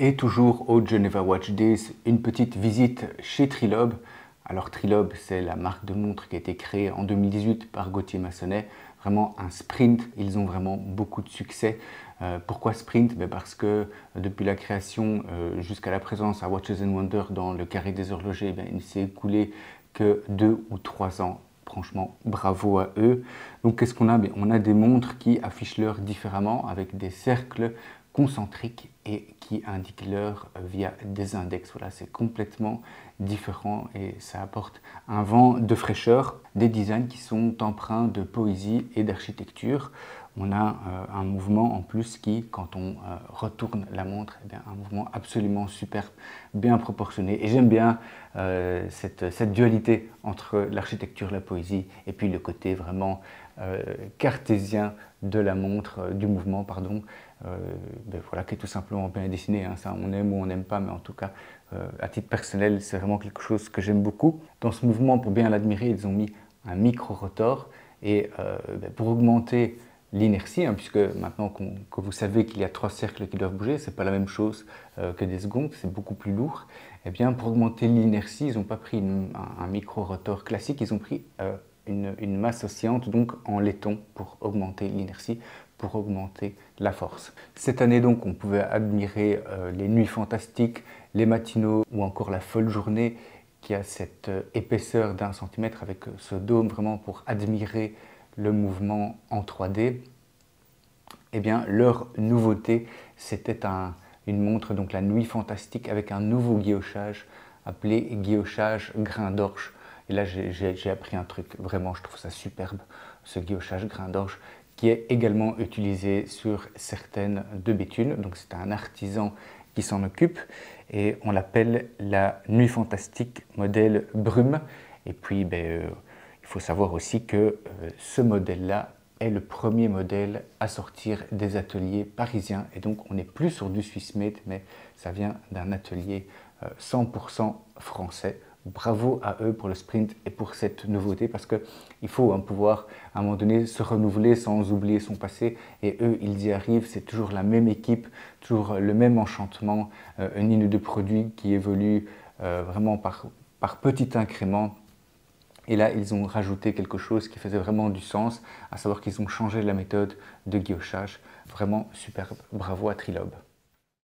Et toujours au Geneva Watch Days, une petite visite chez Trilobe. Alors Trilobe, c'est la marque de montre qui a été créée en 2018 par Gauthier Massonnet. Vraiment un sprint, ils ont vraiment beaucoup de succès. Pourquoi sprint? Parce que depuis la création jusqu'à la présence à Watches and Wonders dans le carré des horlogers, il ne s'est écoulé que 2 ou 3 ans. Franchement, bravo à eux. Donc qu'est-ce qu'on a? On a des montres qui affichent l'heure différemment avec des cercles concentriques et qui indiquent l'heure via des index. Voilà, c'est complètement différent et ça apporte un vent de fraîcheur, des designs qui sont empreints de poésie et d'architecture. On a un mouvement en plus qui, quand on retourne la montre, un mouvement absolument superbe, bien proportionné. Et j'aime bien cette dualité entre l'architecture, la poésie et puis le côté vraiment cartésien de la montre, du mouvement, pardon, voilà, qui est tout simplement bien dessiné. Hein. Ça, on aime ou on n'aime pas, mais en tout cas, à titre personnel, c'est vraiment quelque chose que j'aime beaucoup. Dans ce mouvement, pour bien l'admirer, ils ont mis un micro-rotor et pour augmenter l'inertie, hein, puisque maintenant que vous savez qu'il y a 3 cercles qui doivent bouger, c'est pas la même chose que des secondes, c'est beaucoup plus lourd. Et bien, pour augmenter l'inertie, ils n'ont pas pris un micro-rotor classique, ils ont pris une masse oscillante, donc en laiton, pour augmenter l'inertie, pour augmenter la force. Cette année donc, on pouvait admirer les nuits fantastiques, les matinaux ou encore la folle journée qui a cette épaisseur d'1 centimètre avec ce dôme vraiment pour admirer le mouvement en 3D. Eh bien, leur nouveauté, c'était une montre, donc la Nuit Fantastique, avec un nouveau guillochage appelé guillochage grain d'orge. Et là, j'ai appris un truc, vraiment, je trouve ça superbe, ce guillochage grain d'orge, qui est également utilisé sur certaines de Béthune. Donc, c'est un artisan qui s'en occupe et on l'appelle la Nuit Fantastique modèle Brume. Et puis, il faut savoir aussi que ce modèle-là est le premier modèle à sortir des ateliers parisiens. Et donc, on n'est plus sur du Swiss Made, mais ça vient d'un atelier 100% français. Bravo à eux pour le sprint et pour cette nouveauté parce qu'il faut pouvoir à un moment donné se renouveler sans oublier son passé et eux ils y arrivent, c'est toujours la même équipe, toujours le même enchantement, une ligne de produits qui évolue vraiment par petits incréments. Et là, ils ont rajouté quelque chose qui faisait vraiment du sens, à savoir qu'ils ont changé la méthode de guillochage. Vraiment superbe, bravo à Trilobe.